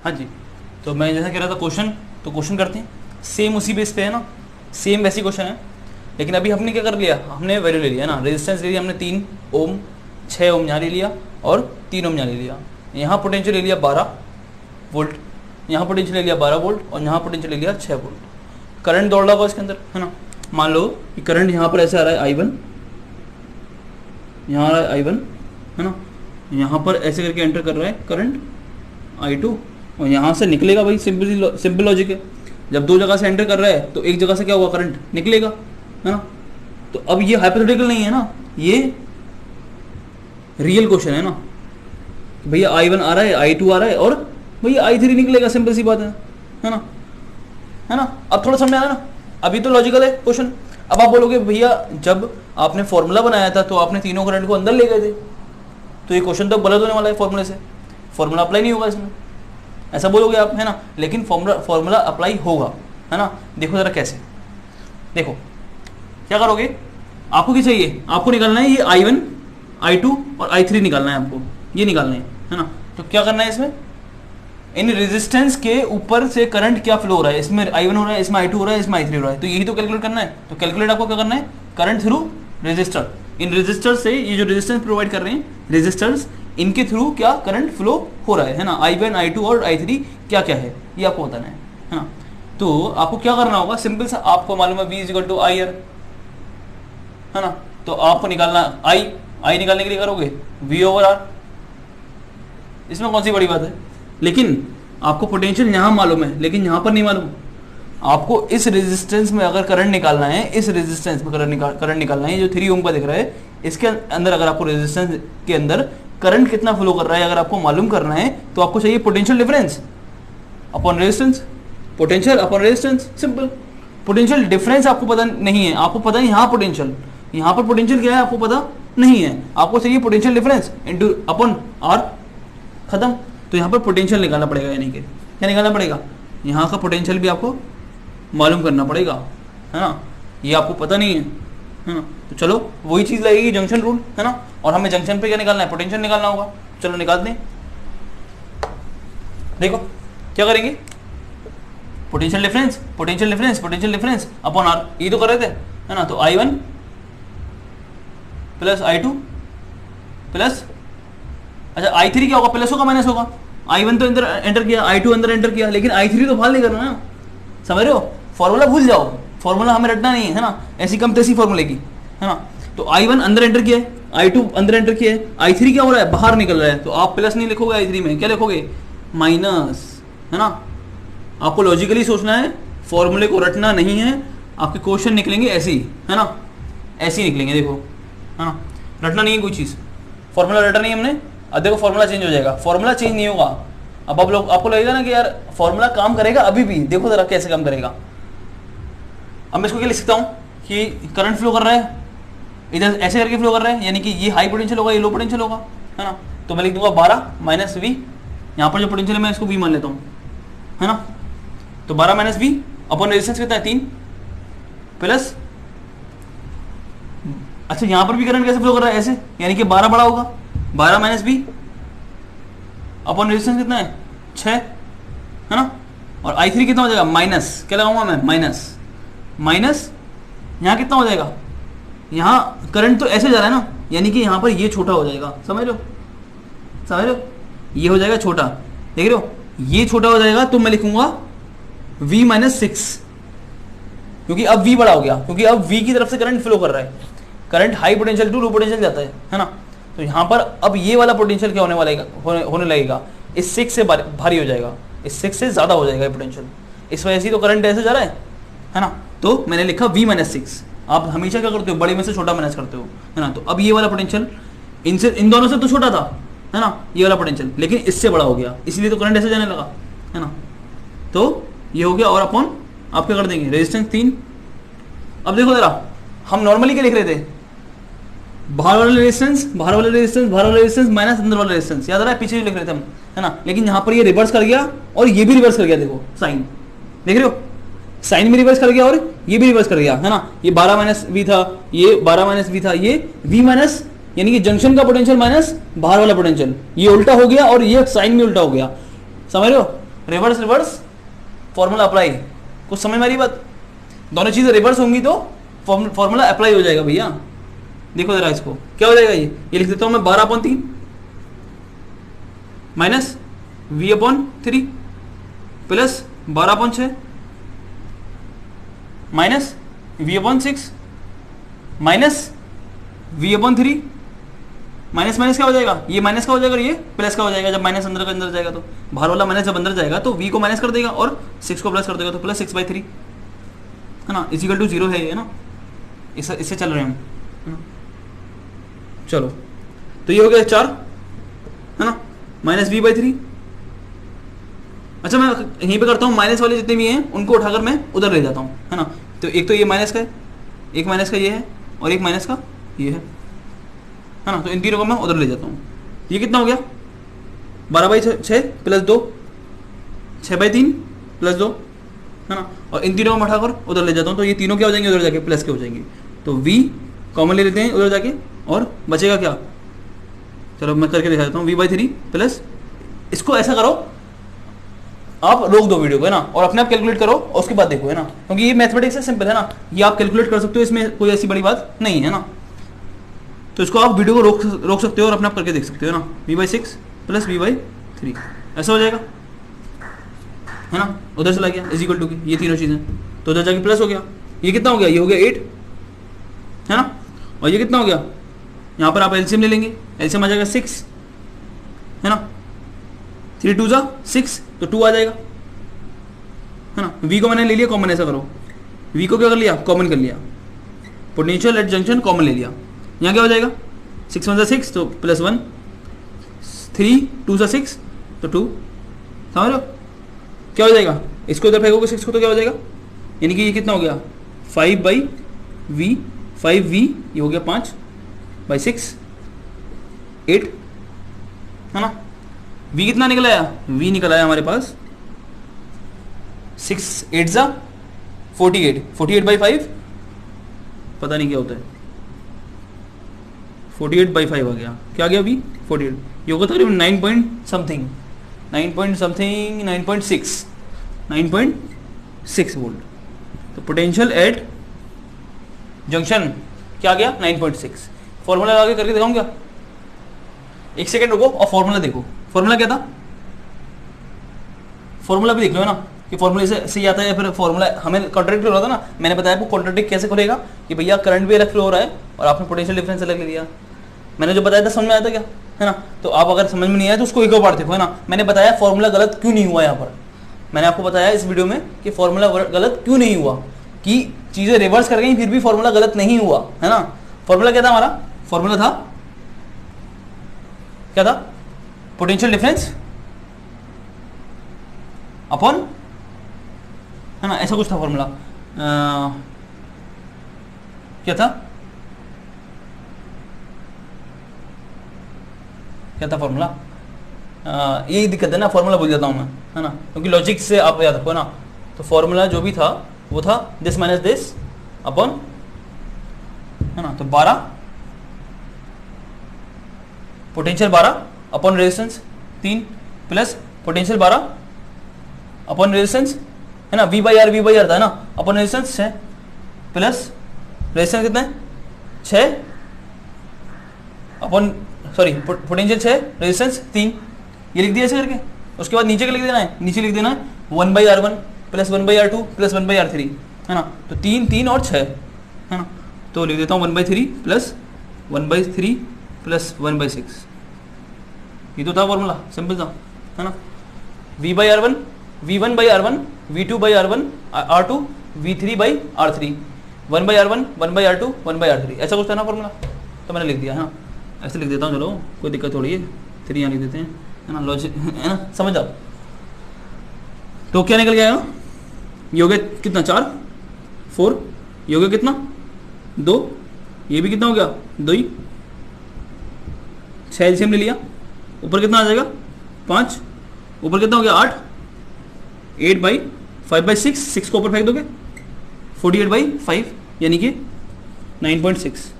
हाँ जी, तो मैं जैसा कह रहा था क्वेश्चन, तो क्वेश्चन करते हैं सेम उसी बेस पे है ना, सेम वैसी क्वेश्चन है, लेकिन अभी हमने क्या कर लिया, हमने वैल्यू ले लिया ना, रेजिस्टेंस ले लिया हमने 3 ओम, 6 ओम यहाँ ले लिया और 3 ओम यहाँ ले लिया। यहाँ पोटेंशियल ले लिया 12 वोल्ट, यहाँ पोटेंशियल ले लिया 12 वोल्ट और यहाँ पोटेंशियल ले लिया 6 वोल्ट। करंट दौड़ रहा होगा इसके अंदर है ना, मान लो कि करंट यहाँ पर ऐसे आ रहा है I1, यहाँ आ रहा है I1 है ना, यहाँ पर ऐसे करके एंटर कर रहा है करंट I2 और यहाँ से निकलेगा भाई, सिंपल लॉजिक है। जब दो जगह से एंटर कर रहा है तो एक जगह से क्या होगा, करंट निकलेगा है ना। तो अब ये हाइपोथेटिकल नहीं है ना, ये रियल क्वेश्चन है ना, भैया I1 आ रहा है, I2 आ रहा है और भैया I3 निकलेगा, सिंपल सी बात है ना, है ना। अब थोड़ा समझ आया ना, अभी तो लॉजिकल है क्वेश्चन। अब आप बोलोगे भैया जब आपने फॉर्मूला बनाया था तो आपने तीनों करंट को अंदर ले गए थे, तो ये क्वेश्चन तो गलत होने वाला है, फॉर्मूले से फॉर्मूला अप्लाई नहीं होगा इसमें, ऐसा बोलोगे आप है ना। लेकिन फॉर्मूला अप्लाई होगा है ना। देखो जरा कैसे, देखो क्या करोगे, आपको क्या चाहिए, आपको निकालना है ये I1, I2 और I3 निकालना है आपको, ये निकालना है ना। तो क्या करना है इसमें, इन रेजिस्टेंस के ऊपर से करंट क्या फ्लो हो रहा है, इसमें I1 हो रहा है, इसमें I2 हो रहा है, इसमें I3 हो रहा है, तो यही तो कैलकुलेट करना है। तो कैलकुलेट आपको क्या करना है, करंट थ्रू रेजिस्टर, इन रेजिस्टर से ये जो रेजिस्टेंस प्रोवाइड कर रहे हैं रेजिस्टर्स, इनके थ्रू क्या करंट फ्लो हो रहा है ना, I1, I2 और I3 क्या क्या है ये आपको बताना है ना। तो आपको क्या करना होगा, सिंपल सा, आपको मालूम है V = IR है ना, तो आपको निकालना I निकालने के लिए करोगे V/R, इसमें कौन सी बड़ी बात है। लेकिन आपको पोटेंशियल यहाँ मालूम है लेकिन यहाँ पर नहीं मालूम। आपको इस रेजिस्टेंस में अगर करंट निकालना है, इस रेजिस्टेंस में करंट निकालना है, जो 3 ओम का दिख रहा है, इसके अंदर अगर आपको रेजिस्टेंस के अंदर करंट कितना फ्लो कर रहा है अगर आपको मालूम करना है, तो आपको चाहिए potential difference upon resistance, potential upon resistance, simple. Potential difference आपको पता नहीं है, आपको पता है यहाँ पोटेंशियल, यहाँ पर पोटेंशियल क्या है आपको पता नहीं है, आपको चाहिए potential difference into upon R, खत्म। तो यहाँ पर पोटेंशियल निकालना पड़ेगा, यानी कि क्या निकालना पड़ेगा, यहाँ का पोटेंशियल भी आपको मालूम करना पड़ेगा है ना, ये आपको पता नहीं है ना। तो चलो वही चीज़ लगेगी जंक्शन रूल है ना, और हमें जंक्शन पे क्या निकालना है, पोटेंशियल निकालना होगा। चलो निकालते हैं, देखो क्या करेंगे, potential difference potential difference potential difference upon R, ये तो कर रहे थे है ना। तो I1 प्लस I2 प्लस, अच्छा I3 क्या होगा, प्लस होगा माइनस होगा, I1 तो अंदर एंटर किया, I2 अंदर एंटर किया, लेकिन I3 तो बाहर नहीं करना ना, समझ रहे हो। फॉर्मूला भूल जाओ, फॉर्मूला हमें रटना नहीं है ना, ऐसी कम तैसी फॉर्मूले की है ना। तो I1 अंदर एंटर किया है, I2 अंदर एंटर किया है, I3 क्या हो रहा है, बाहर निकल रहा है, तो आप प्लस नहीं लिखोगे I3 में, क्या लिखोगे, माइनस है ना। आपको लॉजिकली सोचना है, फॉर्मूले को रटना नहीं है। आपके क्वेश्चन निकलेंगे ऐसे ही है ना, ऐसे ही निकलेंगे, देखो है ना, रटना नहीं है कोई चीज़, फॉर्मूला रटा नहीं हमने। अब देखो फॉर्मूला चेंज हो जाएगा, फॉर्मूला चेंज नहीं होगा। अब आप लोग, आपको लगेगा ना कि यार फॉर्मूला काम करेगा अभी भी, देखो जरा कैसे काम करेगा। अब मैं इसको क्या लिख सकता हूँ कि करंट फ्लो कर रहा है, इधर ऐसे करके फ्लो कर रहा है, यानी कि ये हाई पोटेंशियल होगा, ये लो पोटेंशियल होगा है ना। तो मैं लिख दूंगा 12 माइनस V, यहाँ पर जो पोटेंशियल है मैं इसको V मान लेता हूँ है ना। तो 12 माइनस V अपॉन रेजिस्टेंस कितना है 3 प्लस, अच्छा यहाँ पर भी करंट कैसे फ्लो कर रहा है ऐसे, यानी कि 12 बड़ा होगा, 12 माइनस V अपॉन रेजिस्टेंस कितना है 6 है ना। और I3 कितना हो जाएगा, माइनस, क्या लगाऊंगा मैं, माइनस माइनस, यहाँ कितना हो जाएगा, यहाँ करंट तो ऐसे जा रहा है ना, यानी कि यहाँ पर ये छोटा हो जाएगा, समझ लो समझ लो, ये हो जाएगा छोटा, देख रहे हो, ये छोटा हो जाएगा। तो मैं लिखूंगा V माइनस 6, क्योंकि अब V बड़ा हो गया, क्योंकि अब V की तरफ से करंट फ्लो कर रहा है, current high potential to low potential जाता है ना। तो यहाँ पर अब ये वाला पोटेंशियल क्या होने लगेगा, इस 6 से भारी हो जाएगा, इस 6 से ज़्यादा हो जाएगा पोटेंशियल, इस वजह से तो करंट ऐसे जा रहा है ना। तो मैंने लिखा V माइनस 6। आप हमेशा क्या करते हो, बड़े में से छोटा माइनस करते हो है ना। तो अब ये वाला पोटेंशियल इनसे, इन दोनों से तो छोटा था है ना ये वाला पोटेंशियल, लेकिन इससे बड़ा हो गया, इसलिए तो करंट ऐसे जाने लगा है ना। तो ये हो गया, और अपॉन आप क्या कर देंगे, रेजिस्टेंस 3। अब देखो जरा, हम नॉर्मली क्या लिख रहे थे, बाहर वाला रेजिस्टेंस बाहर वाला रेजिस्टेंस बाहर वाला रेजिस्टेंस माइनस अंदर वाला रेजिस्टेंस, याद आ रहा है, पीछे जो लिख रहे थे हम है ना। लेकिन यहाँ पर ये रिवर्स कर गया और ये भी रिवर्स कर गया, देखो साइन, देख रहे हो, साइन भी रिवर्स कर गया और ये भी रिवर्स कर गया है ना। ये 12 माइनस V था, ये 12 माइनस V था, ये V माइनस, यानी कि जंक्शन का पोटेंशियल माइनस बाहर वाला पोटेंशियल, ये उल्टा हो गया और ये साइन भी उल्टा हो गया, समझ रहे हो। Reverse reverse formula apply. कुछ समझ में आ रही बात? दोनों चीजें रिवर्स होंगी तो फॉर्मूला अप्लाई हो जाएगा भैया। देखो जरा इसको, क्या हो जाएगा ये लिख देता हूं मैं 12/3 minus v/3 plus 12/6 minus v/6 minus v/3 minus minus क्या हो जाएगा, ये माइनस का हो जाएगा और ये प्लस का हो जाएगा। जब माइनस अंदर का अंदर जाएगा तो बाहर वाला माइनस जब अंदर जाएगा तो v को माइनस कर देगा और 6 को प्लस कर देगा, तो प्लस 6/3 है ना, इक्वल टू 0 है ये ना। इससे चल रहे हैं हम। चलो तो ये हो गया 4 है ना, माइनस v/3। अच्छा मैं यहीं पे करता हूँ, माइनस वाले जितने भी हैं उनको उठाकर मैं उधर ले जाता हूँ है ना। तो एक तो ये माइनस का है, एक माइनस का ये है और एक माइनस का ये है ना। तो इन तीनों को मैं उधर ले जाता हूँ। ये कितना हो गया 12/6 प्लस 2 6/3 प्लस 2 है ना। और इन तीनों को उठाकर उधर ले जाता हूँ, तो ये तीनों क्या हो जाएंगे उधर जाके प्लस के हो जाएंगे। तो v कॉमन ले लेते हैं उधर जाके और बचेगा क्या, चलो मैं करके दिखा देता हूँ। v/3 प्लस, इसको ऐसा करो आप रोक दो वीडियो को है ना और अपने आप कैलकुलेट करो और उसके बाद देखो है ना, क्योंकि ये मैथमेटिक्स है, सिंपल है ना, ये आप कैलकुलेट कर सकते हो, इसमें कोई ऐसी बड़ी बात नहीं है ना। तो इसको आप वीडियो को रोक सकते हो और अपने आप करके देख सकते हो ना। v/6 प्लस v/3 ऐसा हो जाएगा है ना, उधर चला गया इज इक्वल टू की ये तीनों चीजें, तो उधर जाके प्लस हो गया। ये कितना हो गया, ये हो गया 8 है ना। और ये कितना हो गया, यहाँ पर आप एलसीएम ले लेंगे, एलसीएम आ जाएगा 6 है ना, 3 2 6 तो 2 आ जाएगा है ना। v को मैंने ले लिया कॉमन, ऐसा करो v को क्या कर लिया कॉमन कर लिया, पोटेंशियल एट जंक्शन कॉमन ले लिया। यहाँ क्या हो जाएगा 6 1 6 तो प्लस 1, 3 2 6 तो 2, समझ लो क्या हो जाएगा। इसको इधर फेंकोगे 6 को तो क्या हो जाएगा, यानी कि ये कितना हो गया 5/v 5v ये हो गया 5/6 8 है ना। v कितना निकल आया, v निकल आया हमारे पास 6 8 48 48/5 पता नहीं क्या होता है, 48/5 आ गया, क्या आ गया v 48, ये होगा तकरीबन 9 पॉइंट समथिंग 9.6 वोल्ट। तो पोटेंशियल एट जंक्शन क्या आ गया 9.6। फॉर्मूला लगा के करके दिखाऊं क्या, एक सेकंड रुको और फॉर्मूला देखो। फॉर्मूला क्या था, फॉर्मूला भी देख लो ना कि फॉर्मूले से सही आता है या फिर फॉर्मूला हमें कॉन्ट्रडिक्ट हो रहा था ना। मैंने बताया आपको कॉन्ट्रडिक्ट कैसे खुलेगा कि भैया करंट भी अलग फ्लो हो रहा है और आपने पोटेंशियल डिफरेंस अलग ले लिया। मैंने जो बताया था समझ में आया था क्या है ना। तो आप अगर समझ में नहीं आया तो उसको एक और बार देखो है ना। मैंने बताया फॉर्मूला गलत क्यों नहीं हुआ, यहाँ पर मैंने आपको बताया इस वीडियो में कि फॉर्मूला गलत क्यों नहीं हुआ, कि चीजें रिवर्स कर गई फिर भी फॉर्मूला गलत नहीं हुआ है ना। फॉर्मूला क्या था हमारा, फॉर्मूला था क्या था, पोटेंशियल डिफरेंस अपॉन है ना, ऐसा कुछ था फॉर्मूला। क्या था फॉर्मूला, यही दिक्कत है ना, फॉर्मूला भूल जाता हूं मैं है ना, क्योंकि लॉजिक से आप याद रखो ना। तो फॉर्मूला जो भी था वो था दिस माइनस दिस अपॉन है ना। तो 12 potential 12 upon resistance 3 plus potential 12 upon resistance है ना, v/r था ना, अपॉन रेजिस्टेंस 6 प्लस रेजिस्टेंस कितना है 6 अपॉन सॉरी पोटेंशियल 6 रेजिस्टेंस 3, ये लिख दिया ऐसे करके। उसके बाद नीचे क्या लिख देना है, नीचे लिख देना है 1/r1 plus 1/r2 plus 1/r3 है ना। तो 3 3 और 6 है ना। तो लिख देता हूँ 1/3 प्लस 1/3 प्लस 1/6, ये तो था फॉर्मूला, सिंपल था है ना। v/r1 v1/r1 v2/r1 r2 v3/r3 1/r1 1/r2 1/r3 ऐसा कुछ था ना फॉर्मूला। तो मैंने लिख दिया है ना, ऐसे लिख देता हूँ, चलो कोई दिक्कत थोड़ी है, 3 यहाँ लिख देते हैं है ना, लॉजिक है ना, समझ जाओ। तो क्या निकल गया, ये हो गया कितना 4 4, ये हो गया कितना 2, ये भी कितना हो गया 2 ही, 6 एलसीएम ले लिया, ऊपर कितना आ जाएगा 5, ऊपर कितना हो गया 8, 8/5/6 6 को ऊपर फेंक दोगे 48/5 यानी कि 9.6।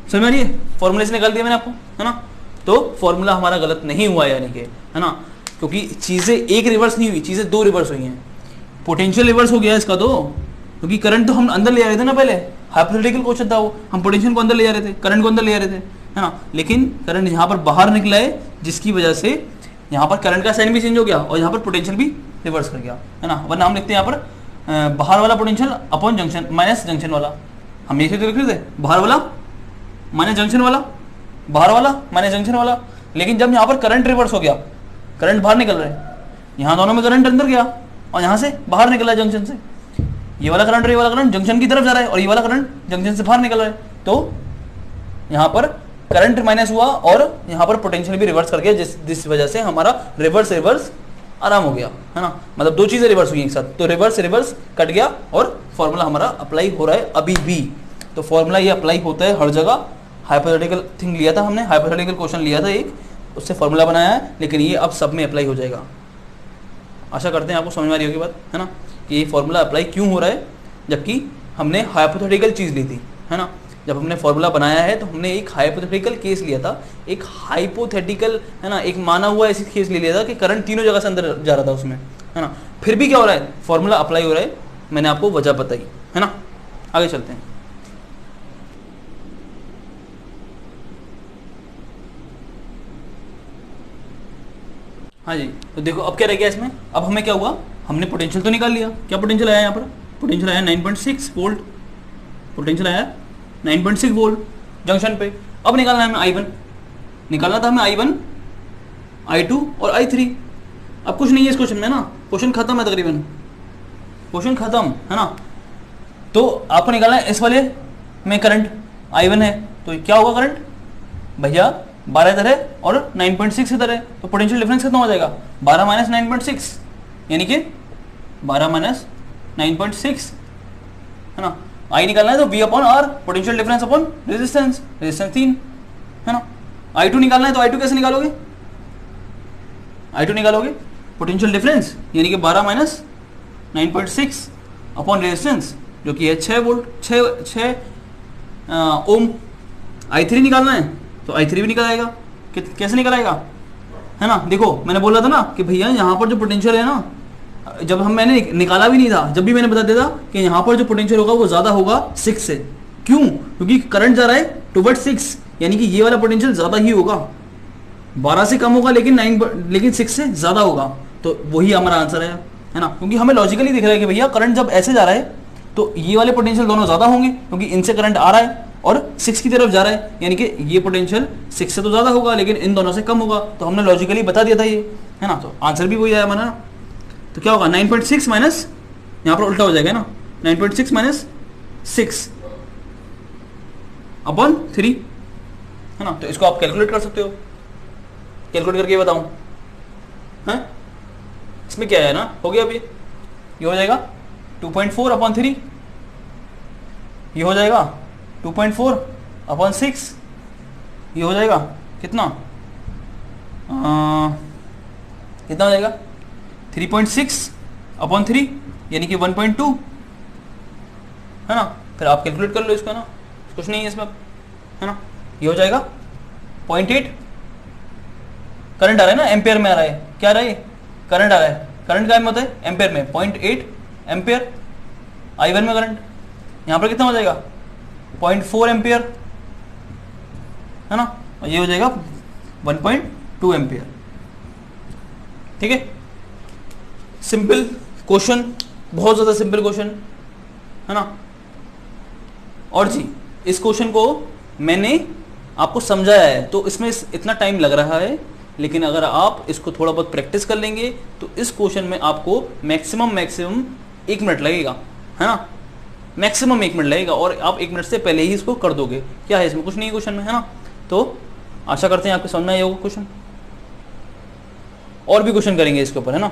समझ में आ रही है, फॉर्मूले से निकाल दिया मैंने आपको है ना। तो फॉर्मूला हमारा गलत नहीं हुआ यानी कि है ना। क्योंकि चीज़ें एक रिवर्स नहीं हुई, चीज़ें दो रिवर्स हुई हैं। पोटेंशियल रिवर्स हो गया इसका तो, क्योंकि करंट तो हम अंदर ले आ रहे थे ना, पहले हाइपोथेटिकल क्वेश्चन था वो, हम पोटेंशियल को अंदर ले जा रहे थे, करंट को अंदर ले जा रहे थे, है ना। लेकिन करंट यहाँ पर बाहर निकला है, जिसकी वजह से यहाँ पर करंट का साइन भी चेंज हो गया और यहाँ पर पोटेंशियल भी रिवर्स कर गया, है ना। वरना हम लिखते हैं यहाँ पर बाहर वाला potential upon junction minus junction वाला, हम ये तो लिख रहे थे बाहर वाला माइनस जंक्शन वाला, बाहर वाला माइनस जंक्शन वाला। लेकिन जब यहाँ पर करंट रिवर्स हो गया, करंट बाहर निकल रहा है, यहाँ दोनों में करंट अंदर गया और यहाँ से बाहर निकला है जंक्शन से, ये वाला करंट और ये वाला करंट जंक्शन की तरफ जा रहा है और ये वाला करंट जंक्शन से बाहर निकल रहा है, तो यहाँ पर करंट माइनस हुआ और यहाँ पर पोटेंशियल भी रिवर्स कर गया, जिस वजह से हमारा रिवर्स रिवर्स आराम हो गया, है ना। मतलब दो चीजें रिवर्स हुई एक साथ, तो रिवर्स रिवर्स कट गया और फॉर्मूला हमारा अप्लाई हो रहा है अभी भी। तो फॉर्मूला ये अप्लाई होता है हर जगह। हाइपोथेटिकल थिंग लिया था हमने, हाइपोथेटिकल क्वेश्चन लिया था एक, उससे फॉर्मूला बनाया है, लेकिन ये अब सब में अप्लाई हो जाएगा। आशा करते हैं आपको समझ में आ रही होगी बात, है ना, कि ये फॉर्मूला अप्लाई क्यों हो रहा है, जबकि हमने हाइपोथेटिकल चीज़ ली थी, है ना। जब हमने फॉर्मूला बनाया है तो हमने एक हाइपोथेटिकल केस लिया था, एक हाइपोथेटिकल, है ना, एक माना हुआ ऐसी केस ले लिया था कि करंट तीनों जगह से अंदर जा रहा था उसमें, है ना। फिर भी क्या हो रहा है, फॉर्मूला अप्लाई हो रहा है, मैंने आपको वजह बताई, है ना। आगे चलते हैं। हाँ जी, तो देखो अब क्या रह गया इसमें, अब हमें क्या हुआ, हमने पोटेंशियल तो निकाल लिया। क्या पोटेंशियल आया यहाँ पर, पोटेंशियल आया 9.6 वोल्ट, पोटेंशियल आया 9.6 वोल्ट जंक्शन पे। अब निकालना है हमें I1, निकालना था हमें I1, I2 और I3। अब कुछ नहीं है इस क्वेश्चन में ना, क्वेश्चन खत्म है तकरीबन, क्वेश्चन खत्म, है ना। तो आपको निकालना है इस वाले में करंट I1 है, तो क्या होगा करंट भैया, 12 इधर है और 9.6 इधर है, तो पोटेंशियल डिफरेंस कितना हो जाएगा, 12 माइनस 9.6, यानी कि 12 माइनस 9.6, है ना। आई निकालना है तो V upon R, potential difference upon resistance, resistance 3, है ना। I2 निकालना है तो I2 कैसे निकालोगे, I2 निकालोगे पोटेंशियल डिफरेंस यानी कि 12 माइनस 9.6 अपॉन रेजिस्टेंस जो कि है 6 वोल्ट, 6 ओम। I3 निकालना है तो I3 भी निकल आएगा, कैसे निकल आएगा, है ना। देखो मैंने बोला था ना कि भैया यहाँ पर जो पोटेंशियल है ना, जब मैंने निकाला भी नहीं था, जब भी मैंने बता दिया था कि यहाँ पर जो पोटेंशियल होगा वो ज़्यादा होगा 6 से। क्यों, क्योंकि करंट जा रहा है टुवर्ड 6, यानी कि ये वाला पोटेंशियल ज़्यादा ही होगा, 12 से कम होगा लेकिन 6 से ज़्यादा होगा, तो वही हमारा आंसर है ना। क्योंकि हमें लॉजिकली दिख रहा है कि भैया करंट जब ऐसे जा रहा है तो ये वाले पोटेंशियल दोनों ज़्यादा होंगे, क्योंकि इनसे करंट आ रहा है और 6 की तरफ जा रहा है, यानी कि ये पोटेंशियल 6 से तो ज़्यादा होगा लेकिन इन दोनों से कम होगा, तो हमने लॉजिकली बता दिया था ये, है ना। तो आंसर भी वही आया हमारा। तो क्या होगा 9.6 माइनस, यहाँ पर उल्टा हो जाएगा ना, 9.6 माइनस 6 अपॉन 3, है ना। तो इसको आप कैलकुलेट कर सकते हो, कैलकुलेट करके बताऊं, है इसमें क्या है ना, हो गया अभी, ये हो जाएगा 2.4 अपॉन 3, ये हो जाएगा 2.4 अपॉन 6, ये हो जाएगा कितना, कितना हो जाएगा 3.6 अपॉन 3 यानी कि 1.2, है ना। फिर आप कैलकुलेट कर लो इसका ना, कुछ नहीं है इसमें, है ना। ये हो जाएगा 0.8, करंट आ रहा है ना, एम्पेयर में आ रहा है, क्या आ रहा है, करंट आ रहा है, करंट का होता है एम्पेयर में, 0.8 एम्पेयर I1 में करंट, यहाँ पर कितना हो जाएगा 0.4 एम्पेयर, है ना, और ये हो जाएगा 1.2 एम्पेयर। ठीक है, सिंपल क्वेश्चन, बहुत ज़्यादा सिंपल क्वेश्चन, है ना। और जी इस क्वेश्चन को मैंने आपको समझाया है तो इसमें इतना टाइम लग रहा है, लेकिन अगर आप इसको थोड़ा बहुत प्रैक्टिस कर लेंगे तो इस क्वेश्चन में आपको मैक्सिमम 1 मिनट लगेगा, है ना, मैक्सिमम 1 मिनट लगेगा, और आप 1 मिनट से पहले ही इसको कर दोगे। क्या है इसमें, कुछ नहीं है क्वेश्चन में, है ना। तो आशा करते हैं आपको समझ में आया होगा क्वेश्चन, और भी क्वेश्चन करेंगे इसके ऊपर, है ना।